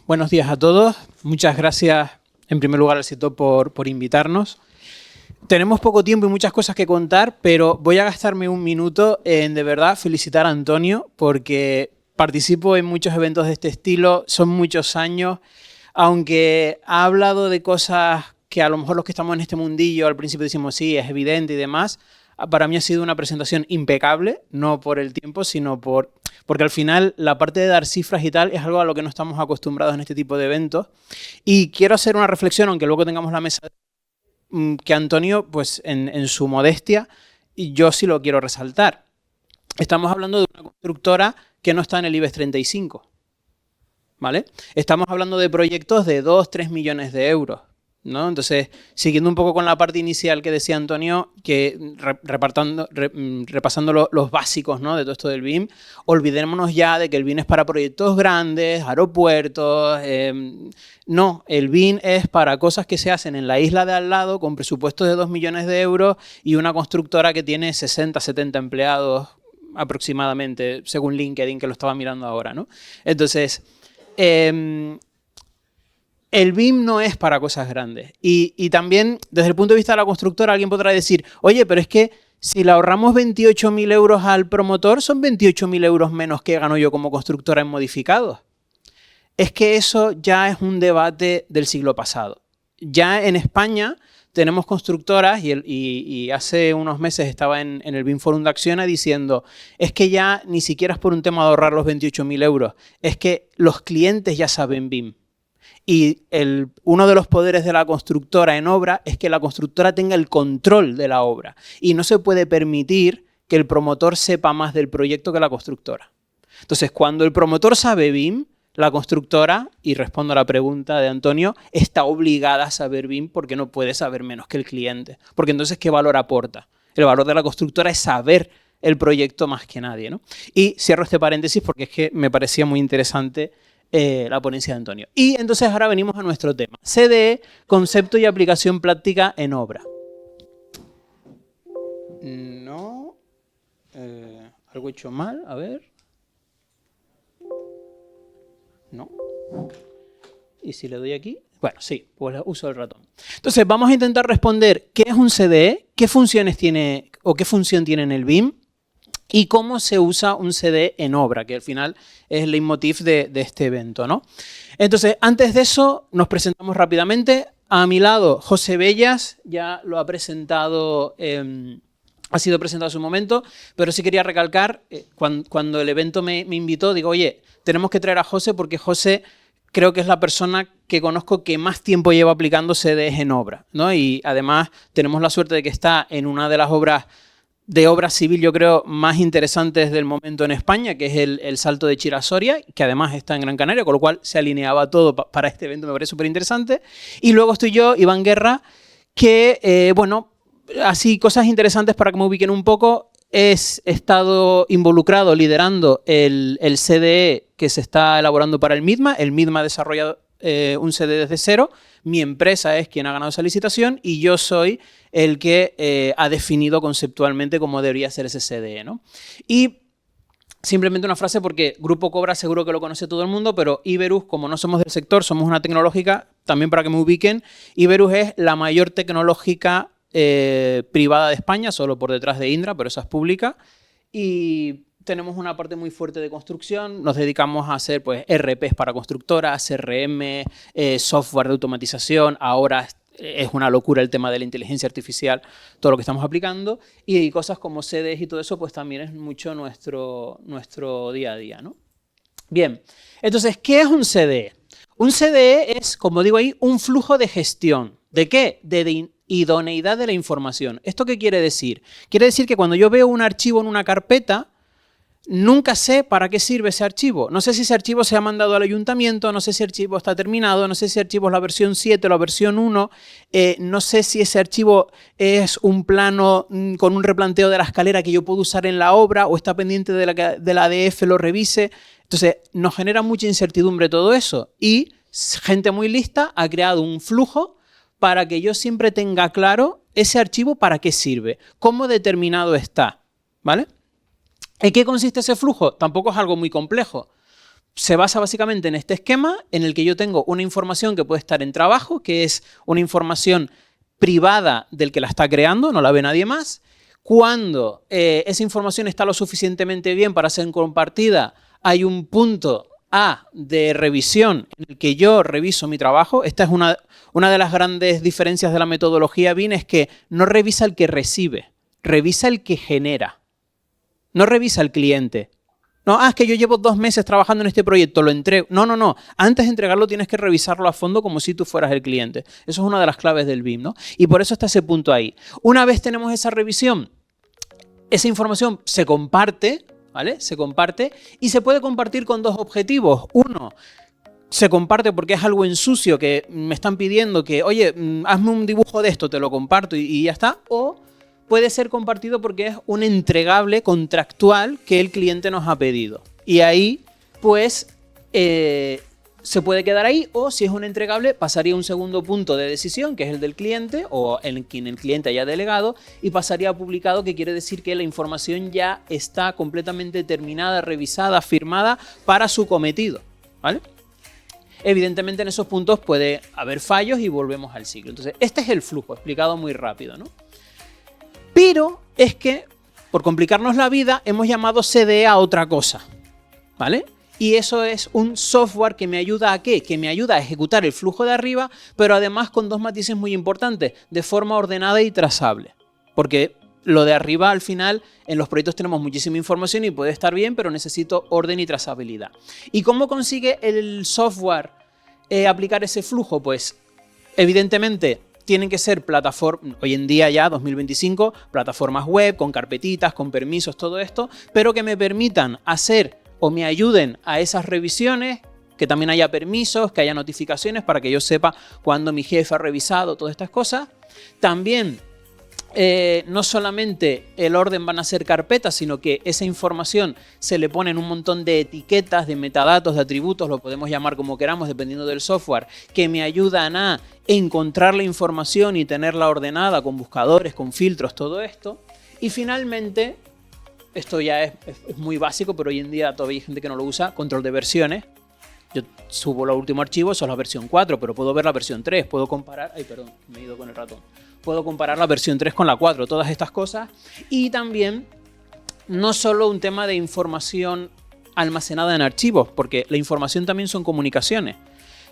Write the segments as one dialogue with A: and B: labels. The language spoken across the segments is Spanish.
A: Buenos días a todos. Muchas gracias, en primer lugar, al sector por invitarnos. Tenemos poco tiempo y muchas cosas que contar, pero voy a gastarme un minuto en, de verdad, felicitar a Antonio, porque participo en muchos eventos de este estilo, son muchos años, aunque ha hablado de cosas que a lo mejor los que estamos en este mundillo al principio decimos sí, es evidente y demás. Para mí ha sido una presentación impecable, no por el tiempo, sino porque al final la parte de dar cifras y tal es algo a lo que no estamos acostumbrados en este tipo de eventos. Y quiero hacer una reflexión, aunque luego tengamos la mesa, que Antonio, pues en su modestia, y yo sí lo quiero resaltar. Estamos hablando de una constructora que no está en el IBEX 35, ¿vale? Estamos hablando de proyectos de 2-3 millones de euros, ¿no? Entonces, siguiendo un poco con la parte inicial que decía Antonio, que repasando los básicos, ¿no?, de todo esto del BIM, olvidémonos ya de que el BIM es para proyectos grandes, aeropuertos. No, el BIM es para cosas que se hacen en la isla de al lado con presupuestos de 2 millones de euros y una constructora que tiene 60, 70 empleados aproximadamente, según LinkedIn, que lo estaba mirando ahora, ¿no? Entonces, el BIM no es para cosas grandes. Y también, desde el punto de vista de la constructora, alguien podrá decir, oye, pero es que si le ahorramos 28.000 euros al promotor, son 28.000 euros menos que gano yo como constructora en modificados. Es que eso ya es un debate del siglo pasado. Ya en España tenemos constructoras, y hace unos meses estaba en el BIM Forum de Acciona diciendo, es que ya ni siquiera es por un tema de ahorrar los 28.000 euros, es que los clientes ya saben BIM. Y uno de los poderes de la constructora en obra es que la constructora tenga el control de la obra. Y no se puede permitir que el promotor sepa más del proyecto que la constructora. Entonces, cuando el promotor sabe BIM, la constructora, y respondo a la pregunta de Antonio, está obligada a saber BIM porque no puede saber menos que el cliente. Porque entonces, ¿qué valor aporta? El valor de la constructora es saber el proyecto más que nadie, ¿no? Y cierro este paréntesis porque es que me parecía muy interesante la ponencia de Antonio. Y entonces ahora venimos a nuestro tema. CDE, concepto y aplicación práctica en obra. No. Algo hecho mal, a ver. No. ¿Y si le doy aquí? Bueno, sí, pues uso el ratón. Entonces vamos a intentar responder qué es un CDE, qué funciones tiene o qué función tiene en el BIM, y cómo se usa un CDE en obra, que al final es el leitmotiv de este evento, ¿no? Entonces, antes de eso, nos presentamos rápidamente. A mi lado, José Bellas, ya lo ha presentado, ha sido presentado en su momento, pero sí quería recalcar, cuando el evento me invitó, digo, oye, tenemos que traer a José porque José creo que es la persona que conozco que más tiempo lleva aplicando CDEs en obra, ¿no? Y además tenemos la suerte de que está en una de las obra civil, yo creo, más interesantes del momento en España, que es el Salto de Chira-Soria, que además está en Gran Canaria, con lo cual se alineaba todo para este evento, me parece súper interesante. Y luego estoy yo, Iván Guerra, que, bueno, así cosas interesantes para que me ubiquen un poco. He estado involucrado liderando el CDE que se está elaborando para el MIDMA. El MIDMA ha desarrollado un CDE desde cero. Mi empresa es quien ha ganado esa licitación y yo soy el que ha definido conceptualmente cómo debería ser ese CDE, ¿no? Y simplemente una frase porque Grupo Cobra seguro que lo conoce todo el mundo, pero Iberus, como no somos del sector, somos una tecnológica, también para que me ubiquen, Iberus es la mayor tecnológica privada de España, solo por detrás de Indra, pero esa es pública, y tenemos una parte muy fuerte de construcción, nos dedicamos a hacer pues RPs para constructoras, CRM, software de automatización, ahora es una locura el tema de la inteligencia artificial, todo lo que estamos aplicando, y cosas como CDEs y todo eso, pues también es mucho nuestro día a día, ¿no? Bien, entonces, ¿qué es un CDE? Un CDE es, como digo ahí, un flujo de gestión. ¿De qué? De idoneidad de la información. ¿Esto qué quiere decir? Quiere decir que cuando yo veo un archivo en una carpeta, nunca sé para qué sirve ese archivo. No sé si ese archivo se ha mandado al ayuntamiento, no sé si el archivo está terminado, no sé si el archivo es la versión 7 o la versión 1, no sé si ese archivo es un plano con un replanteo de la escalera que yo puedo usar en la obra o está pendiente de la ADF lo revise. Entonces, nos genera mucha incertidumbre todo eso y gente muy lista ha creado un flujo para que yo siempre tenga claro ese archivo para qué sirve, cómo determinado está, ¿vale? ¿En qué consiste ese flujo? Tampoco es algo muy complejo. se basa básicamente en este esquema en el que yo tengo una información que puede estar en trabajo, que es una información privada del que la está creando, no la ve nadie más. Cuando esa información está lo suficientemente bien para ser compartida, hay un punto A de revisión en el que yo reviso mi trabajo. Esta es una de las grandes diferencias de la metodología BIM, es que no revisa el que recibe, revisa el que genera. No revisa el cliente. No, es que yo llevo 2 meses trabajando en este proyecto, lo entrego. No. Antes de entregarlo tienes que revisarlo a fondo como si tú fueras el cliente. Eso es una de las claves del BIM, ¿no? Y por eso está ese punto ahí. Una vez tenemos esa revisión, esa información se comparte, ¿vale? Se comparte y se puede compartir con 2 objetivos. Uno, se comparte porque es algo en sucio que me están pidiendo que, oye, hazme un dibujo de esto, te lo comparto y ya está. O puede ser compartido porque es un entregable contractual que el cliente nos ha pedido. Y ahí, pues, se puede quedar ahí, o si es un entregable, pasaría a un segundo punto de decisión, que es el del cliente, o en quien el cliente haya delegado, y pasaría a publicado, que quiere decir que la información ya está completamente terminada, revisada, firmada para su cometido, ¿vale? Evidentemente en esos puntos puede haber fallos y volvemos al ciclo. Entonces, este es el flujo, explicado muy rápido, ¿no? Pero es que, por complicarnos la vida, hemos llamado CDE a otra cosa, ¿vale? Y eso es un software que me ayuda ¿a qué? Que me ayuda a ejecutar el flujo de arriba, pero además con 2 matices muy importantes, de forma ordenada y trazable. Porque lo de arriba, al final, en los proyectos tenemos muchísima información y puede estar bien, pero necesito orden y trazabilidad. ¿Y cómo consigue el software aplicar ese flujo? Pues, evidentemente, tienen que ser plataformas, hoy en día ya, 2025, plataformas web, con carpetitas, con permisos, todo esto, pero que me permitan hacer o me ayuden a esas revisiones, que también haya permisos, que haya notificaciones para que yo sepa cuándo mi jefe ha revisado todas estas cosas. También, no solamente el orden van a ser carpetas, sino que esa información se le ponen un montón de etiquetas, de metadatos, de atributos, lo podemos llamar como queramos dependiendo del software, que me ayudan a encontrar la información y tenerla ordenada con buscadores, con filtros, todo esto. Y finalmente, esto ya es muy básico, pero hoy en día todavía hay gente que no lo usa, control de versiones. Yo subo el último archivo, eso es la versión 4, pero puedo ver la versión 3, puedo comparar... Ay, perdón, me he ido con el ratón. Puedo comparar la versión 3 con la 4, todas estas cosas. Y también, no solo un tema de información almacenada en archivos, porque la información también son comunicaciones.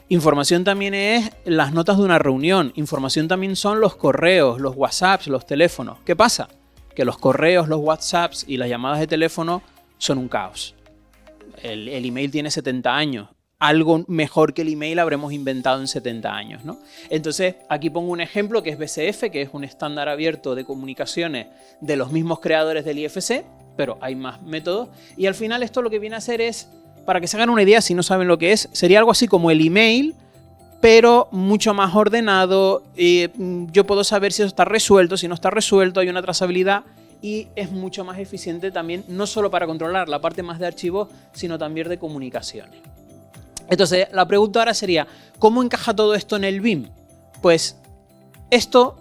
A: Información también es las notas de una reunión. Información también son los correos, los WhatsApps, los teléfonos. ¿Qué pasa? Que los correos, los WhatsApps y las llamadas de teléfono son un caos. El email tiene 70 años. Algo mejor que el email habremos inventado en 70 años, ¿no? Entonces, aquí pongo un ejemplo que es BCF, que es un estándar abierto de comunicaciones de los mismos creadores del IFC, pero hay más métodos. Y al final esto lo que viene a hacer es, para que se hagan una idea, si no saben lo que es, sería algo así como el email, pero mucho más ordenado. Yo puedo saber si eso está resuelto, si no está resuelto, hay una trazabilidad. Y es mucho más eficiente también, no solo para controlar la parte más de archivos, sino también de comunicaciones. Entonces, la pregunta ahora sería, ¿cómo encaja todo esto en el BIM? Pues esto,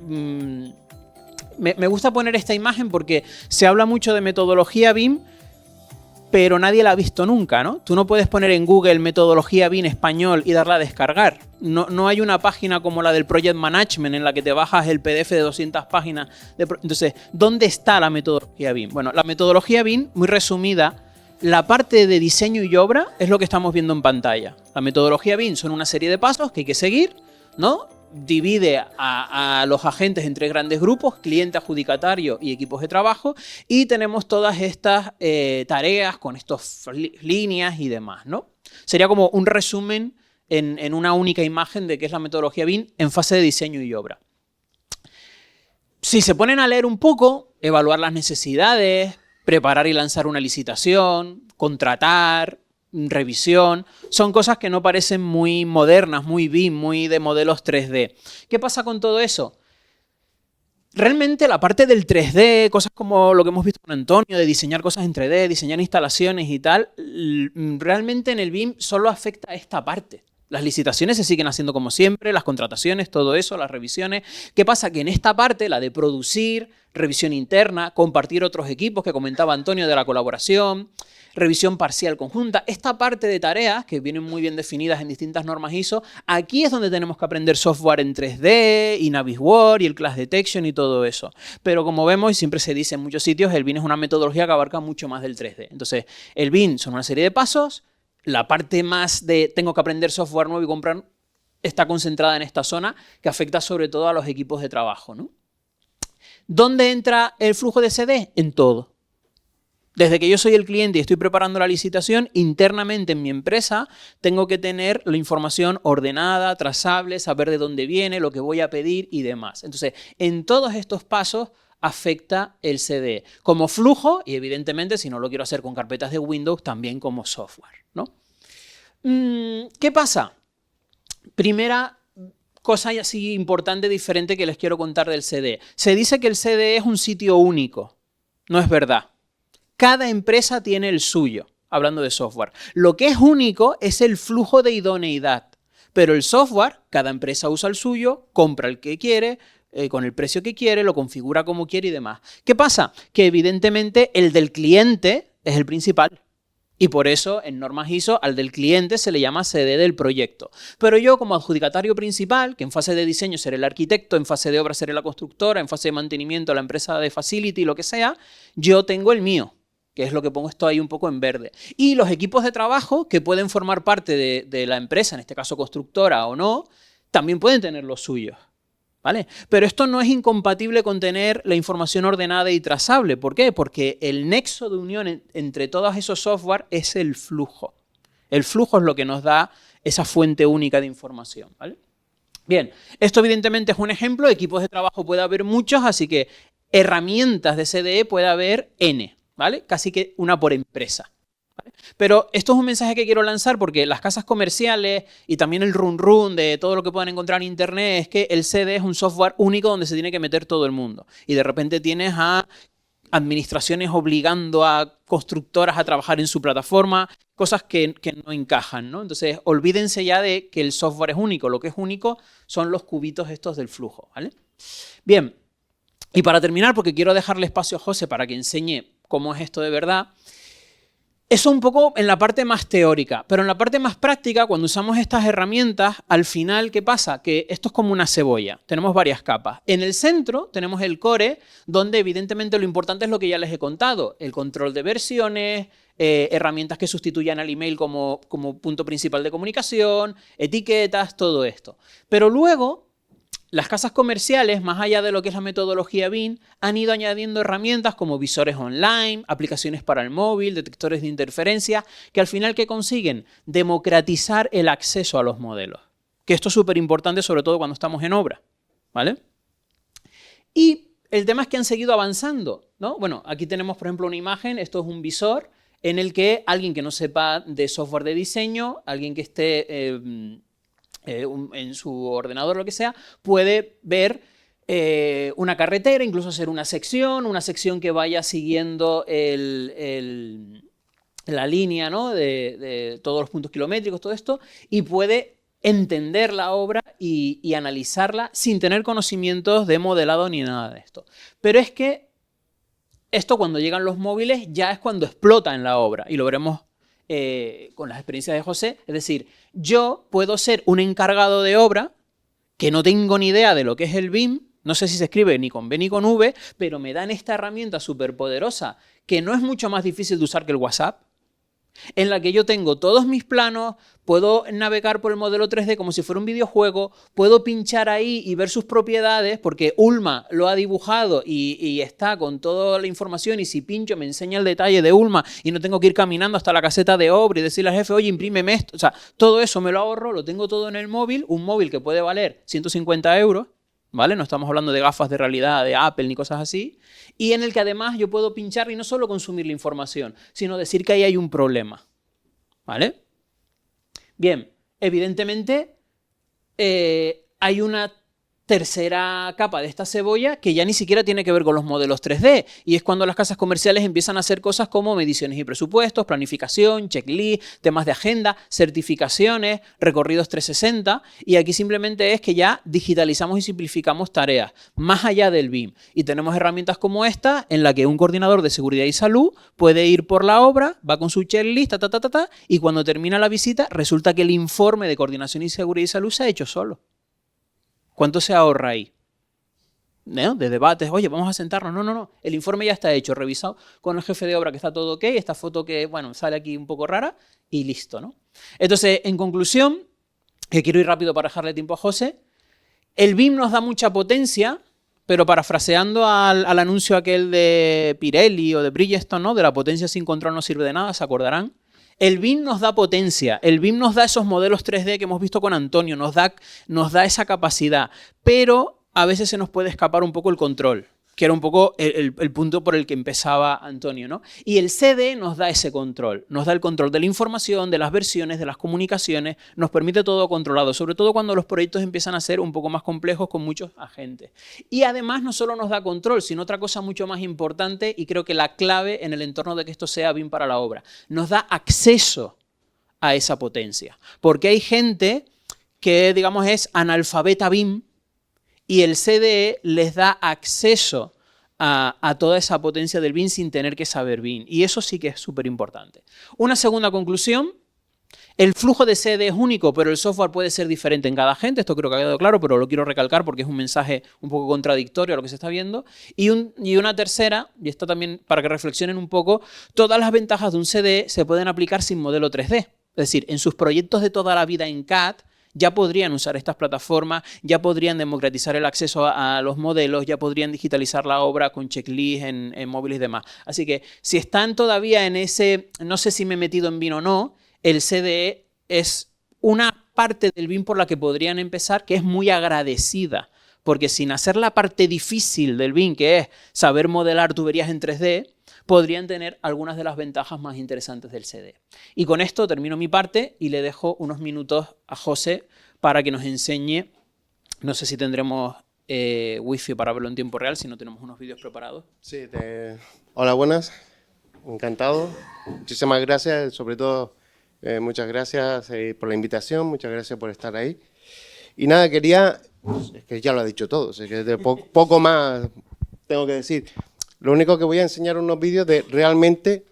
A: me gusta poner esta imagen porque se habla mucho de metodología BIM, pero nadie la ha visto nunca, ¿no? Tú no puedes poner en Google metodología BIM español y darla a descargar. No hay una página como la del Project Management en la que te bajas el PDF de 200 páginas. Entonces, ¿dónde está la metodología BIM? Bueno, la metodología BIM, muy resumida, la parte de diseño y obra es lo que estamos viendo en pantalla. La metodología BIM son una serie de pasos que hay que seguir, ¿no? Divide a los agentes en 3 grandes grupos, cliente, adjudicatario y equipos de trabajo, y tenemos todas estas tareas con estas líneas y demás, ¿no? Sería como un resumen en una única imagen de qué es la metodología BIM en fase de diseño y obra. Si se ponen a leer un poco, evaluar las necesidades, preparar y lanzar una licitación, contratar, revisión, son cosas que no parecen muy modernas, muy BIM, muy de modelos 3D. ¿Qué pasa con todo eso? Realmente la parte del 3D, cosas como lo que hemos visto con Antonio, de diseñar cosas en 3D, diseñar instalaciones y tal, realmente en el BIM solo afecta a esta parte. Las licitaciones se siguen haciendo como siempre, las contrataciones, todo eso, las revisiones. ¿Qué pasa? Que en esta parte, la de producir, revisión interna, compartir otros equipos que comentaba Antonio de la colaboración, revisión parcial conjunta. Esta parte de tareas, que vienen muy bien definidas en distintas normas ISO, aquí es donde tenemos que aprender software en 3D, y Navisworks, y el Class Detection y todo eso. Pero como vemos, y siempre se dice en muchos sitios, el BIM es una metodología que abarca mucho más del 3D. Entonces, el BIM son una serie de pasos, la parte más de tengo que aprender software nuevo y comprar está concentrada en esta zona, que afecta sobre todo a los equipos de trabajo, ¿no? ¿Dónde entra el flujo de CD? En todo. Desde que yo soy el cliente y estoy preparando la licitación, internamente en mi empresa tengo que tener la información ordenada, trazable, saber de dónde viene, lo que voy a pedir y demás. Entonces, en todos estos pasos afecta el CDE como flujo y evidentemente si no lo quiero hacer con carpetas de Windows, también como software, ¿no? ¿Qué pasa? Primera cosa así importante, diferente que les quiero contar del CDE. Se dice que el CDE es un sitio único. No es verdad. Cada empresa tiene el suyo, hablando de software. Lo que es único es el flujo de idoneidad. Pero el software, cada empresa usa el suyo, compra el que quiere, con el precio que quiere, lo configura como quiere y demás. ¿Qué pasa? Que evidentemente el del cliente es el principal. Y por eso en normas ISO al del cliente se le llama CD del proyecto. Pero yo como adjudicatario principal, que en fase de diseño seré el arquitecto, en fase de obra seré la constructora, en fase de mantenimiento la empresa de facility, lo que sea, yo tengo el mío, que es lo que pongo esto ahí un poco en verde. Y los equipos de trabajo que pueden formar parte de la empresa, en este caso constructora o no, también pueden tener los suyos. ¿Vale? Pero esto no es incompatible con tener la información ordenada y trazable. ¿Por qué? Porque el nexo de unión entre todos esos software es el flujo. El flujo es lo que nos da esa fuente única de información. ¿Vale? Bien, esto evidentemente es un ejemplo. Equipos de trabajo puede haber muchos, así que herramientas de CDE puede haber N, ¿vale? Casi que una por empresa. Pero esto es un mensaje que quiero lanzar porque las casas comerciales y también el run de todo lo que puedan encontrar en internet es que el CD es un software único donde se tiene que meter todo el mundo. Y de repente tienes a administraciones obligando a constructoras a trabajar en su plataforma, cosas que no encajan, ¿no? Entonces, olvídense ya de que el software es único. Lo que es único son los cubitos estos del flujo, ¿vale? Bien, y para terminar, porque quiero dejarle espacio a José para que enseñe cómo es esto de verdad. Eso un poco en la parte más teórica, pero en la parte más práctica, cuando usamos estas herramientas, al final, ¿qué pasa? Que esto es como una cebolla, tenemos varias capas. En el centro tenemos el core, donde evidentemente lo importante es lo que ya les he contado, el control de versiones, herramientas que sustituyan al email como punto principal de comunicación, etiquetas, todo esto. Pero luego las casas comerciales, más allá de lo que es la metodología BIM, han ido añadiendo herramientas como visores online, aplicaciones para el móvil, detectores de interferencia, que al final, ¿qué consiguen? Democratizar el acceso a los modelos. Que esto es súper importante, sobre todo cuando estamos en obra, ¿vale? Y el tema es que han seguido avanzando, ¿no? Bueno, aquí tenemos, por ejemplo, una imagen, esto es un visor en el que alguien que no sepa de software de diseño, alguien que esté en su ordenador, lo que sea, puede ver una carretera, incluso hacer una sección que vaya siguiendo la línea, ¿no? de todos los puntos kilométricos, todo esto, y puede entender la obra y analizarla sin tener conocimientos de modelado ni nada de esto. Pero es que esto cuando llegan los móviles ya es cuando explota en la obra, y lo veremos con las experiencias de José. Es decir, yo puedo ser un encargado de obra que no tengo ni idea de lo que es el BIM, no sé si se escribe ni con B ni con V, pero me dan esta herramienta súper poderosa que no es mucho más difícil de usar que el WhatsApp, en la que yo tengo todos mis planos, puedo navegar por el modelo 3D como si fuera un videojuego, puedo pinchar ahí y ver sus propiedades porque Ulma lo ha dibujado y está con toda la información, y si pincho me enseña el detalle de Ulma y no tengo que ir caminando hasta la caseta de obra y decirle al jefe, oye, imprímeme esto. O sea, todo eso me lo ahorro, lo tengo todo en el móvil, un móvil que puede valer 150 euros, ¿vale? No estamos hablando de gafas de realidad de Apple ni cosas así, y en el que además yo puedo pinchar y no solo consumir la información, sino decir que ahí hay un problema, ¿vale? Bien, evidentemente hay una tercera capa de esta cebolla que ya ni siquiera tiene que ver con los modelos 3D, y es cuando las casas comerciales empiezan a hacer cosas como mediciones y presupuestos, planificación, checklist, temas de agenda, certificaciones, recorridos 360, y aquí simplemente es que ya digitalizamos y simplificamos tareas más allá del BIM, y tenemos herramientas como esta en la que un coordinador de seguridad y salud puede ir por la obra, va con su checklist, y cuando termina la visita resulta que el informe de coordinación y seguridad y salud se ha hecho solo. ¿Cuánto se ahorra ahí? ¿No? De debates, oye, vamos a sentarnos. No, no, no. El informe ya está hecho, revisado con el jefe de obra que está todo ok, esta foto que, bueno, sale aquí un poco rara y listo, ¿no? Entonces, en conclusión, que quiero ir rápido para dejarle tiempo a José, el BIM nos da mucha potencia, pero parafraseando al anuncio aquel de Pirelli o de Bridgestone, ¿no? De la potencia sin control no sirve de nada, ¿se acordarán? El BIM nos da potencia, el BIM nos da esos modelos 3D que hemos visto con Antonio, nos da esa capacidad, pero a veces se nos puede escapar un poco el control, que era un poco el punto por el que empezaba Antonio, ¿no? Y el CD nos da ese control, nos da el control de la información, de las versiones, de las comunicaciones, nos permite todo controlado, sobre todo cuando los proyectos empiezan a ser un poco más complejos con muchos agentes. Y además no solo nos da control, sino otra cosa mucho más importante, y creo que la clave en el entorno de que esto sea BIM para la obra, nos da acceso a esa potencia. Porque hay gente que, digamos, es analfabeta BIM, y el CDE les da acceso a toda esa potencia del BIM sin tener que saber BIM. Y eso sí que es súper importante. Una segunda conclusión, el flujo de CDE es único, pero el software puede ser diferente en cada agente. Esto creo que ha quedado claro, pero lo quiero recalcar porque es un mensaje un poco contradictorio a lo que se está viendo. Y una tercera, y esto también para que reflexionen un poco, todas las ventajas de un CDE se pueden aplicar sin modelo 3D. Es decir, en sus proyectos de toda la vida en CAD, ya podrían usar estas plataformas, ya podrían democratizar el acceso a los modelos, ya podrían digitalizar la obra con checklist en móviles y demás. Así que si están todavía en ese, no sé si me he metido en BIM o no, el CDE es una parte del BIM por la que podrían empezar que es muy agradecida, porque sin hacer la parte difícil del BIM, que es saber modelar tuberías en 3D, podrían tener algunas de las ventajas más interesantes del CDE. Y con esto termino mi parte y le dejo unos minutos a José para que nos enseñe, no sé si tendremos wifi para verlo en tiempo real, si no tenemos unos vídeos preparados.
B: Sí, hola, buenas, encantado. Muchísimas gracias, sobre todo muchas gracias por la invitación, muchas gracias por estar ahí. Y nada, quería, es que ya lo ha dicho todo, es que de poco más tengo que decir. Lo único que voy a enseñar unos vídeos de realmente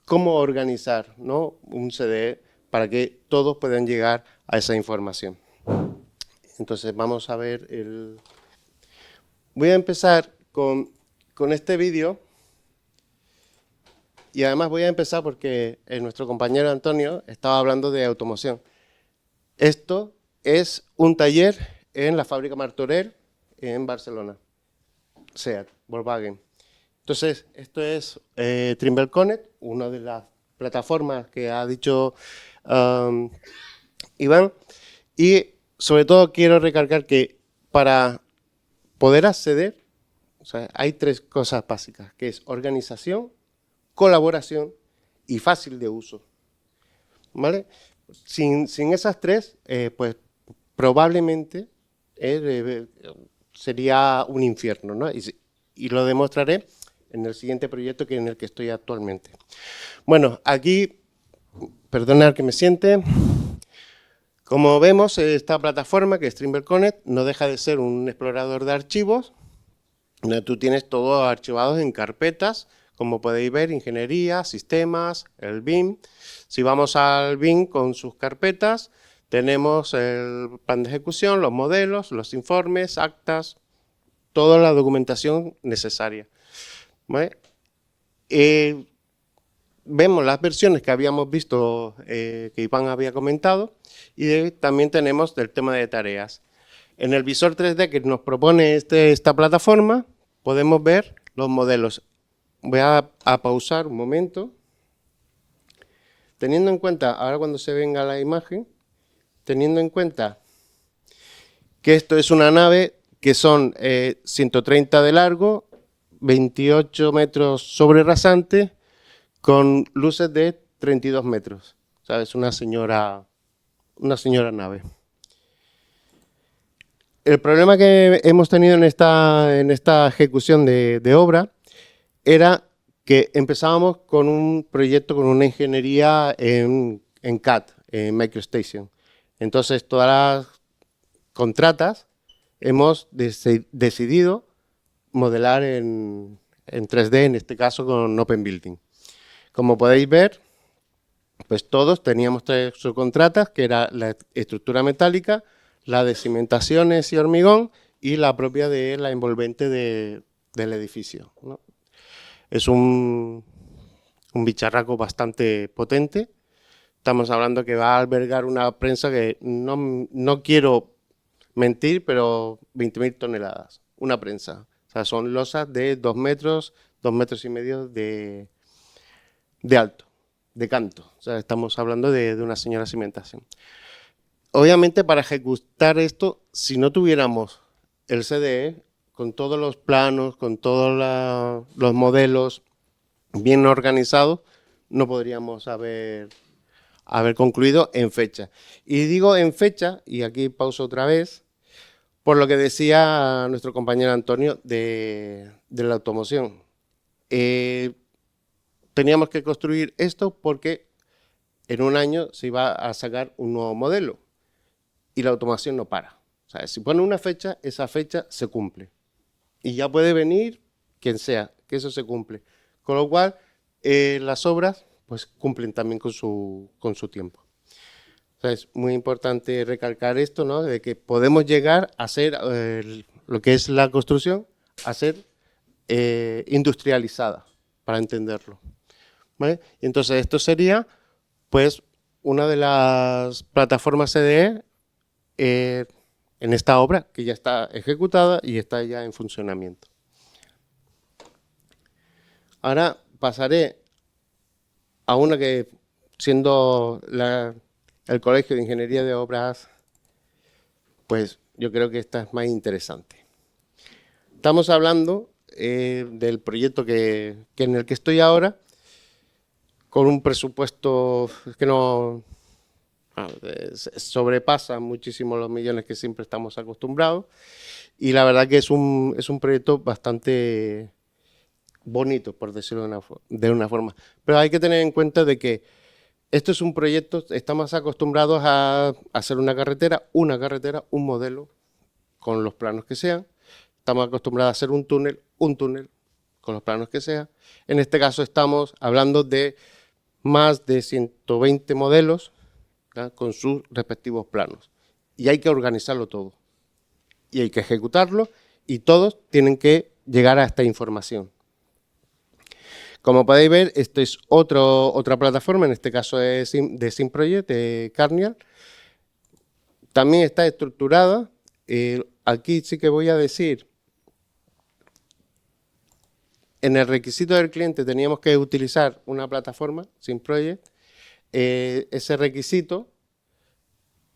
B: cómo organizar, ¿no?, un CDE para que todos puedan llegar a esa información. Entonces vamos a ver el... Voy a empezar con este vídeo y además voy a empezar porque nuestro compañero Antonio estaba hablando de automoción. Esto es un taller en la fábrica Martorell en Barcelona, SEAT, Volkswagen. Entonces, esto es Trimble Connect, una de las plataformas que ha dicho Iván. Y sobre todo quiero recalcar que para poder acceder, o sea, hay tres cosas básicas, que es organización, colaboración y fácil de uso. ¿Vale? Sin esas tres, pues probablemente sería un infierno, ¿no? Y lo demostraré en el siguiente proyecto en el que estoy actualmente. Bueno, aquí, perdonad que me siente. Como vemos, esta plataforma, que es Trimble Connect, no deja de ser un explorador de archivos, donde tú tienes todo archivado en carpetas, como podéis ver, ingeniería, sistemas, el BIM. Si vamos al BIM con sus carpetas, tenemos el plan de ejecución, los modelos, los informes, actas, toda la documentación necesaria. ¿Vale? Vemos las versiones que habíamos visto, que Iván había comentado, y también tenemos el tema de tareas. En el visor 3D que nos propone esta plataforma, podemos ver los modelos. Voy a pausar un momento. Teniendo en cuenta, ahora cuando se venga la imagen, teniendo en cuenta que esto es una nave que son 130 de largo, 28 metros sobre rasante, con luces de 32 metros. ¿Sabes? Una señora nave. el problema que hemos tenido en esta ejecución de obra era que empezábamos con un proyecto, con una ingeniería en CAD, en MicroStation. Entonces, todas las contratas hemos decidido modelar en 3D, en este caso con Open Building. Como podéis ver, pues todos teníamos 3 subcontratas, que era la estructura metálica, la de cimentaciones y hormigón y la propia de la envolvente del edificio, ¿no? Es un bicharraco bastante potente. Estamos hablando que va a albergar una prensa que no quiero mentir, pero 20.000 toneladas, una prensa. O sea, son losas de 2 metros, 2 metros y medio de alto, de canto. O sea, estamos hablando de una señora cimentación. Obviamente, para ejecutar esto, si no tuviéramos el CDE, con todos los planos, con todos los modelos bien organizados, no podríamos haber concluido en fecha. Y digo en fecha, y aquí pauso otra vez, por lo que decía nuestro compañero Antonio de la automoción. Teníamos que construir esto porque en un año se iba a sacar un nuevo modelo y la automoción no para. O sea, si pone una fecha, esa fecha se cumple. Y ya puede venir quien sea, que eso se cumple. Con lo cual, las obras pues cumplen también con su tiempo. O sea, es muy importante recalcar esto, ¿no? De que podemos llegar a ser lo que es la construcción, a ser industrializada, para entenderlo, ¿vale? Y entonces esto sería, pues, una de las plataformas CDE en esta obra que ya está ejecutada y está ya en funcionamiento. Ahora pasaré a una que, siendo el Colegio de Ingeniería de Obras, pues yo creo que esta es más interesante. Estamos hablando del proyecto en el que estoy ahora, con un presupuesto que sobrepasa muchísimo los millones que siempre estamos acostumbrados, y la verdad que es un proyecto bastante bonito, por decirlo de una forma. Pero hay que tener en cuenta de que esto es un proyecto, estamos acostumbrados a hacer una carretera, un modelo, con los planos que sean. Estamos acostumbrados a hacer un túnel, con los planos que sean. En este caso estamos hablando de más de 120 modelos, ¿verdad?, con sus respectivos planos. Y hay que organizarlo todo. Y hay que ejecutarlo y todos tienen que llegar a esta información. Como podéis ver, esto es otra plataforma, en este caso es de SimProject, de Carnial. También está estructurada. Aquí sí que voy a decir, en el requisito del cliente teníamos que utilizar una plataforma, SimProject. Ese requisito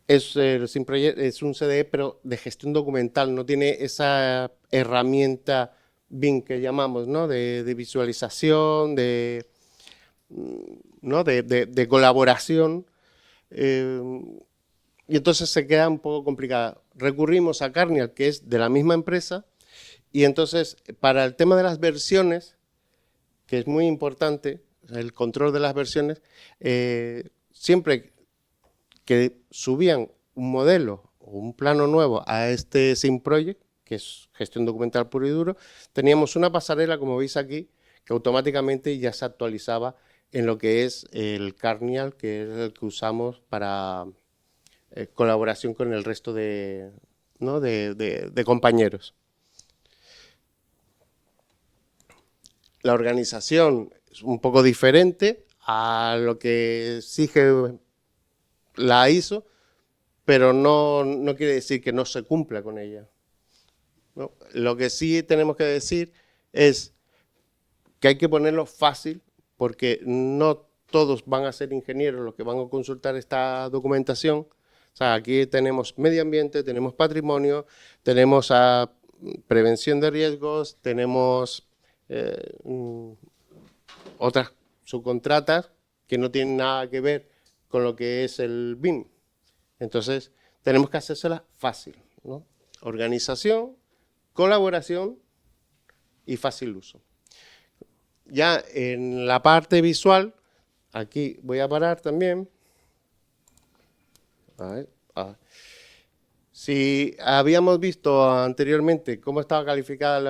B: SimProject es un CDE, pero de gestión documental, no tiene esa herramienta BIM que llamamos, ¿no?, de visualización, ¿no?, de colaboración, y entonces se queda un poco complicada. Recurrimos a Carnial, que es de la misma empresa, y entonces para el tema de las versiones, que es muy importante, el control de las versiones, siempre que subían un modelo o un plano nuevo a este SimProject, que es gestión documental puro y duro, teníamos una pasarela, como veis aquí, que automáticamente ya se actualizaba en lo que es el Carnial, que es el que usamos para colaboración con el resto de compañeros. La organización es un poco diferente a lo que exige la ISO, pero no quiere decir que no se cumpla con ella, ¿no? Lo que sí tenemos que decir es que hay que ponerlo fácil, porque no todos van a ser ingenieros los que van a consultar esta documentación. O sea, aquí tenemos medio ambiente, tenemos patrimonio, tenemos prevención de riesgos, tenemos otras subcontratas que no tienen nada que ver con lo que es el BIM. Entonces, tenemos que hacérsela fácil, ¿no? organización, colaboración y fácil uso. Ya en la parte visual, aquí voy a parar también. A ver. Si habíamos visto anteriormente cómo estaban clasificadas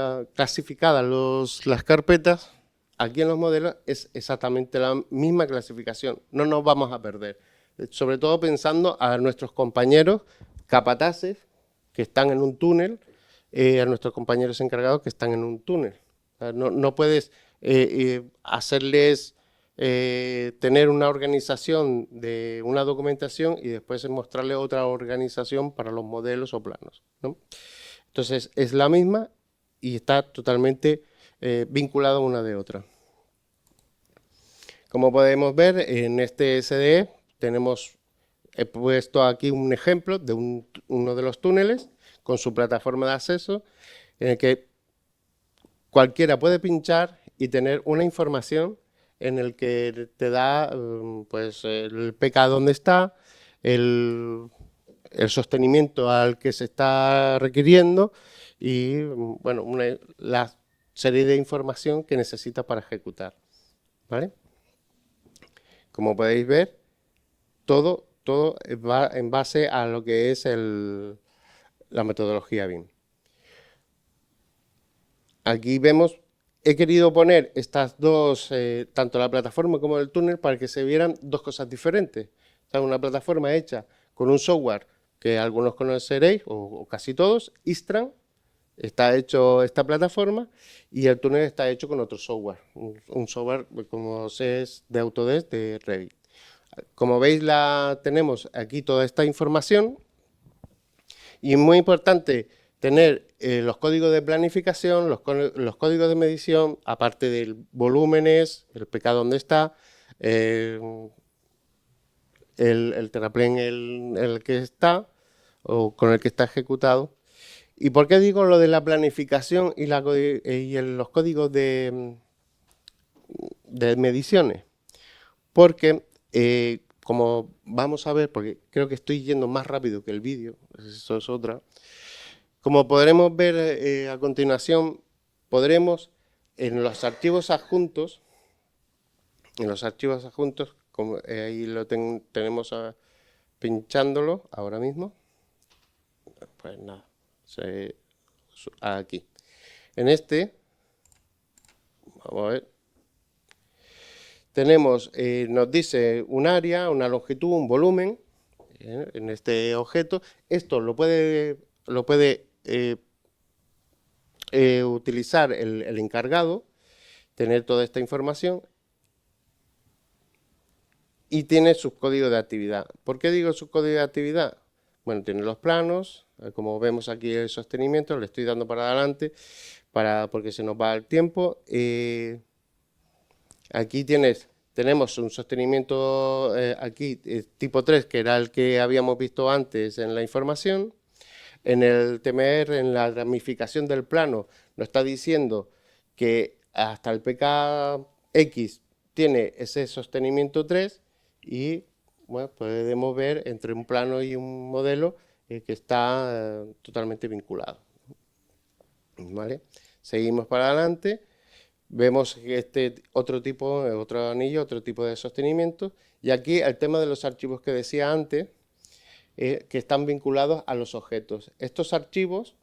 B: las carpetas, aquí en los modelos es exactamente la misma clasificación. No nos vamos a perder. Sobre todo pensando a nuestros compañeros capataces que están en un túnel, a nuestros compañeros encargados que están en un túnel. O sea, no puedes hacerles tener una organización de una documentación y después mostrarle otra organización para los modelos o planos, ¿no? Entonces es la misma y está totalmente vinculada una de otra. Como podemos ver en este SDE he puesto aquí un ejemplo de uno de los túneles con su plataforma de acceso en el que cualquiera puede pinchar y tener una información en el que te da pues, el PK dónde está, el sostenimiento al que se está requiriendo y bueno, la serie de información que necesita para ejecutar, ¿vale? Como podéis ver, todo va en base a lo que es la metodología BIM. Aquí vemos, he querido poner estas dos, tanto la plataforma como el túnel, para que se vieran dos cosas diferentes. O sea, una plataforma hecha con un software que algunos conoceréis, o casi todos, Istran, está hecho esta plataforma, y el túnel está hecho con otro software, un software como es de Autodesk, de Revit. Como veis, tenemos aquí toda esta información, y es muy importante tener los códigos de planificación, los códigos de medición, aparte de volúmenes, el PK dónde está, el terraplén el que está, o con el que está ejecutado. ¿Y por qué digo lo de la planificación y los códigos de mediciones? Porque, como vamos a ver, porque creo que estoy yendo más rápido que el vídeo, eso es otra. Como podremos ver a continuación, podremos en los archivos adjuntos, como, ahí lo tenemos pinchándolo ahora mismo, pues nada, aquí. En este, vamos a ver, tenemos, nos dice un área, una longitud, un volumen, en este objeto. Esto lo puede utilizar el encargado, tener toda esta información, y tiene sus códigos de actividad. ¿Por qué digo sus códigos de actividad? Bueno, tiene los planos, como vemos aquí el sostenimiento, le estoy dando para adelante porque se nos va el tiempo. Aquí tenemos un sostenimiento aquí tipo 3, que era el que habíamos visto antes en la información. En el TMR, en la ramificación del plano, nos está diciendo que hasta el PKX tiene ese sostenimiento 3 y bueno, podemos ver entre un plano y un modelo que está totalmente vinculado. ¿Vale? Seguimos para adelante, vemos otro anillo, otro tipo de sostenimiento, y aquí el tema de los archivos que decía antes, que están vinculados a los objetos. Estos archivos,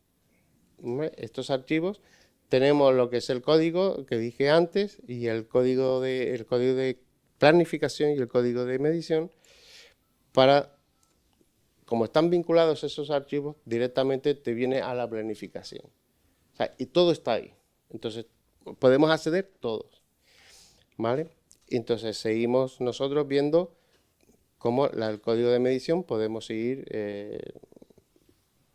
B: tenemos lo que es el código que dije antes, y el código de planificación y el código de medición, como están vinculados esos archivos, directamente te viene a la planificación. O sea, y todo está ahí. Entonces, podemos acceder todos, ¿vale? Entonces, seguimos nosotros viendo cómo el código de medición podemos seguir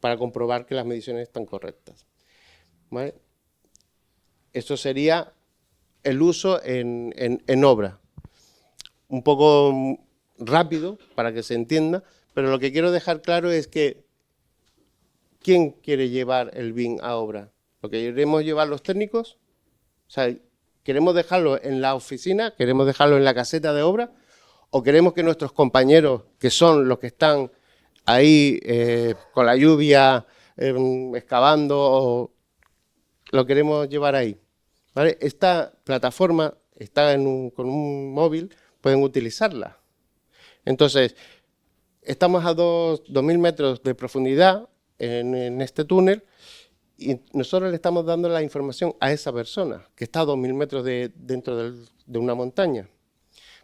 B: para comprobar que las mediciones están correctas, ¿vale? Esto sería el uso en obra. Un poco rápido para que se entienda, pero lo que quiero dejar claro es que ¿quién quiere llevar el BIM a obra? ¿Lo queremos llevar los técnicos? O sea, ¿queremos dejarlo en la oficina? ¿Queremos dejarlo en la caseta de obra? ¿O queremos que nuestros compañeros, que son los que están ahí con la lluvia, excavando o lo queremos llevar ahí, ¿vale? Esta plataforma está con un móvil, pueden utilizarla. Entonces, estamos a 2.000 metros de profundidad en este túnel y nosotros le estamos dando la información a esa persona que está a 2.000 metros dentro de una montaña.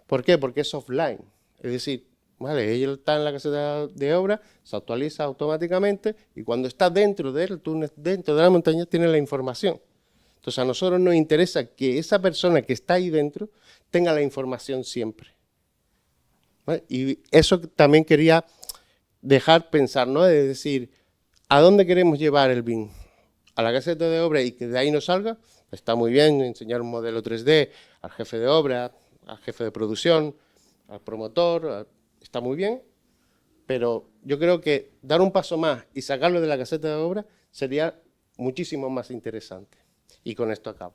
B: ¿Por qué? Porque es offline. Es decir, vale, ella está en la caseta de obra, se actualiza automáticamente y cuando está dentro del túnel, dentro de la montaña, tiene la información. Entonces a nosotros nos interesa que esa persona que está ahí dentro tenga la información siempre. ¿Vale? Y eso también quería dejar pensar, ¿no? Es decir, ¿a dónde queremos llevar el BIM? ¿A la caseta de obra y que de ahí nos salga? Está muy bien enseñar un modelo 3D al jefe de obra, al jefe de producción, al promotor, está muy bien, pero yo creo que dar un paso más y sacarlo de la caseta de obra sería muchísimo más interesante. Y con esto acabo.